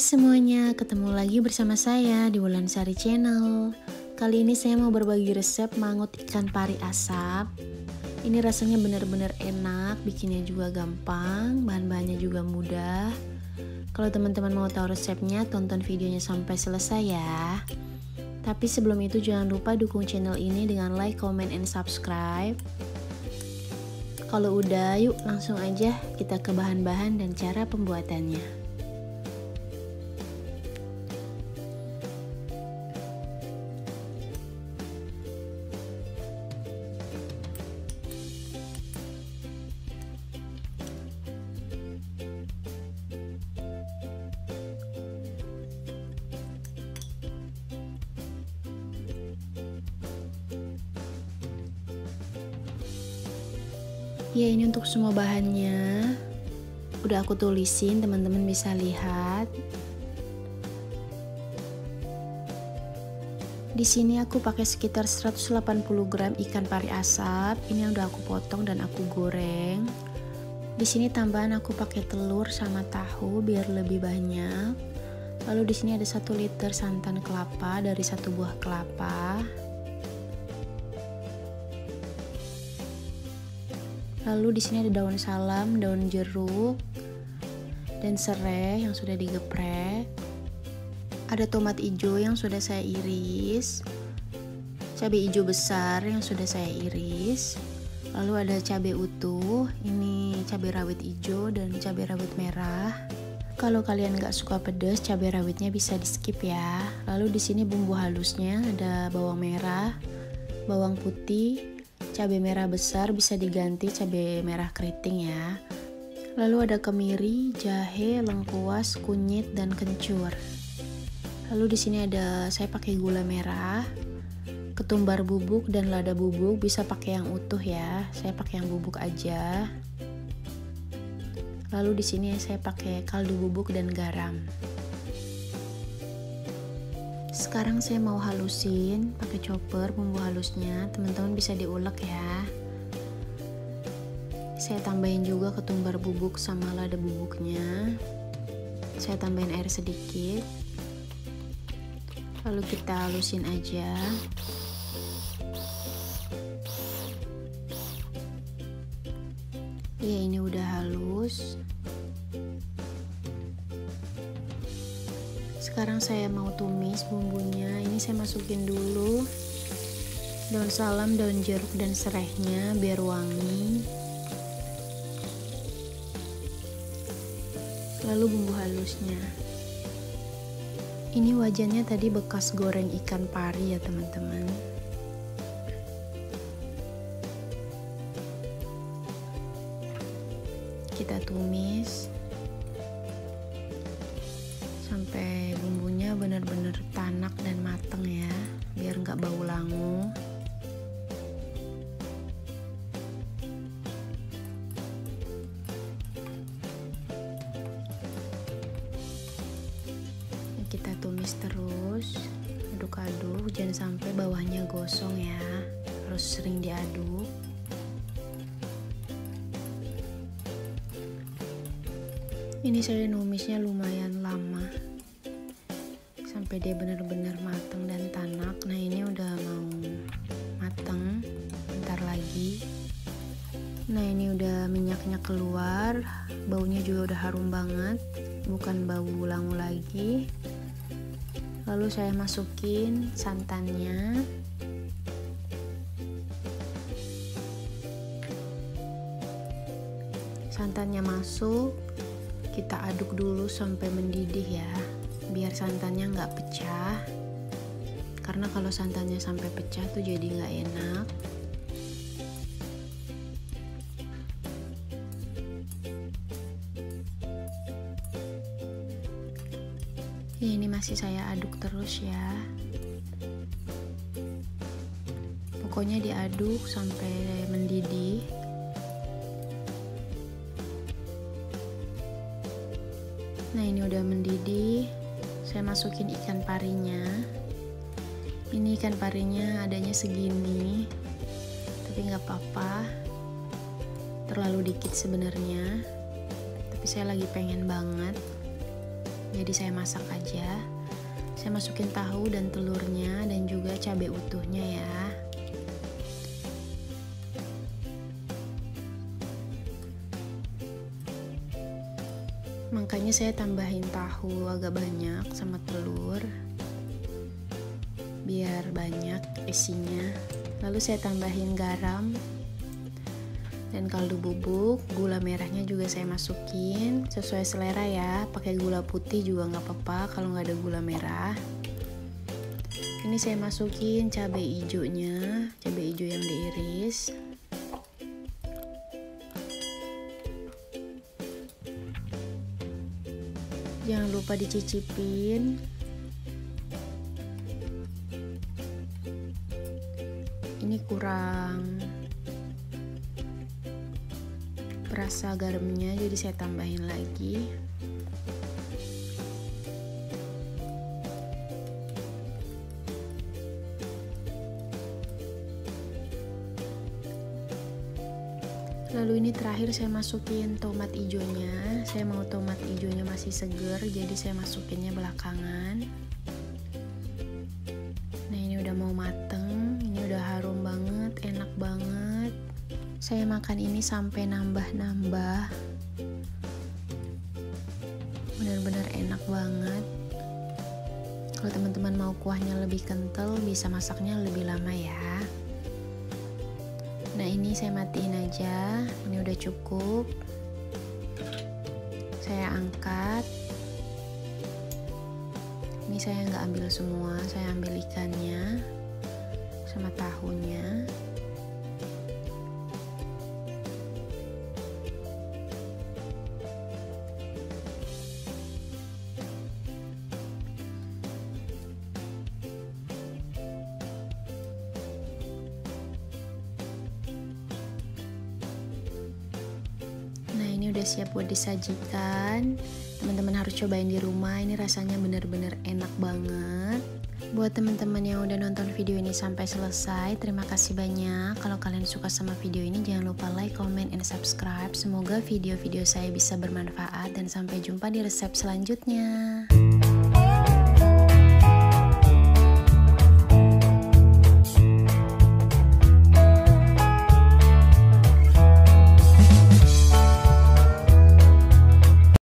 semuanya, ketemu lagi bersama saya di Wulansari Channel. Kali ini saya mau berbagi resep mangut ikan pari asap. Ini rasanya benar-benar enak, bikinnya juga gampang, bahan-bahannya juga mudah. Kalau teman-teman mau tahu resepnya, tonton videonya sampai selesai ya. Tapi sebelum itu jangan lupa dukung channel ini dengan like, comment, and subscribe. Kalau udah, yuk langsung aja kita ke bahan-bahan dan cara pembuatannya. Ya, ini untuk semua bahannya udah aku tulisin, teman-teman bisa lihat. Di sini aku pakai sekitar 180 gram ikan pari asap. Ini udah aku potong dan aku goreng. Di sini tambahan aku pakai telur sama tahu biar lebih banyak. Lalu di sini ada 1 liter santan kelapa dari 1 buah kelapa. Lalu di sini ada daun salam, daun jeruk, dan serai yang sudah digeprek. Ada tomat hijau yang sudah saya iris, cabai hijau besar yang sudah saya iris. Lalu ada cabai utuh, ini cabai rawit hijau dan cabai rawit merah. Kalau kalian nggak suka pedas, cabai rawitnya bisa di skip ya. Lalu di sini bumbu halusnya ada bawang merah, bawang putih, cabai merah besar bisa diganti cabai merah keriting ya. Lalu ada kemiri, jahe, lengkuas, kunyit, dan kencur. Lalu di sini ada saya pakai gula merah, ketumbar bubuk dan lada bubuk, bisa pakai yang utuh ya. Saya pakai yang bubuk aja. Lalu di sini saya pakai kaldu bubuk dan garam. Sekarang saya mau halusin pakai chopper bumbu halusnya, teman-teman bisa diulek ya. Saya tambahin juga ketumbar bubuk sama lada bubuknya. Saya tambahin air sedikit. Lalu kita halusin aja. Ya, ini udah halus. Sekarang saya mau tumis bumbunya. Ini saya masukin dulu daun salam, daun jeruk, dan serainya biar wangi. Lalu bumbu halusnya. Ini wajannya tadi bekas goreng ikan pari ya teman-teman. Kita tumis sampai bumbunya benar-benar tanak dan mateng ya, biar nggak bau langu. Kita tumis terus, aduk-aduk, jangan sampai bawahnya gosong ya, harus sering diaduk. Ini saya numisnya lumayan lama sampai dia benar-benar matang dan tanak. Nah, ini udah mau matang, bentar lagi. Nah, ini udah minyaknya keluar, baunya juga udah harum banget, bukan bau langu lagi. Lalu saya masukin santannya. Santannya masuk, kita aduk dulu sampai mendidih ya, biar santannya nggak pecah. Karena kalau santannya sampai pecah tuh jadi nggak enak. Ya, ini masih saya aduk terus ya. Pokoknya diaduk sampai mendidih. Nah, ini udah mendidih. Saya masukin ikan parinya. Ini ikan parinya adanya segini, tapi nggak apa-apa. Terlalu dikit sebenarnya, tapi saya lagi pengen banget. jadi saya masak aja. Saya masukin tahu dan telurnya dan juga cabai utuhnya ya. Makanya saya tambahin tahu agak banyak sama telur biar banyak isinya. Lalu saya tambahin garam dan kaldu bubuk. Gula merahnya juga saya masukin sesuai selera ya, pakai gula putih juga nggak apa-apa kalau nggak ada gula merah. Ini saya masukin cabai hijaunya, cabai hijau yang diiris. Jangan lupa dicicipin. Ini kurang rasa garamnya, jadi saya tambahin lagi. Lalu ini terakhir saya masukin tomat hijaunya. Saya mau tomat hijaunya masih seger, jadi saya masukinnya belakangan. Nah, ini udah mau mateng, ini udah harum banget, enak banget. Saya makan ini sampai nambah-nambah. Bener-bener enak banget. Kalau teman-teman mau kuahnya lebih kental, bisa masaknya lebih lama ya. Nah, ini saya matiin aja. Ini udah cukup. Saya angkat. Ini saya nggak ambil semua, saya ambil ikannya sama tahunya. Ini udah siap buat disajikan. Teman-teman harus cobain di rumah, ini rasanya bener-bener enak banget. Buat teman-teman yang udah nonton video ini sampai selesai, terima kasih banyak. Kalau kalian suka sama video ini, jangan lupa like, comment, and subscribe. Semoga video-video saya bisa bermanfaat dan sampai jumpa di resep selanjutnya.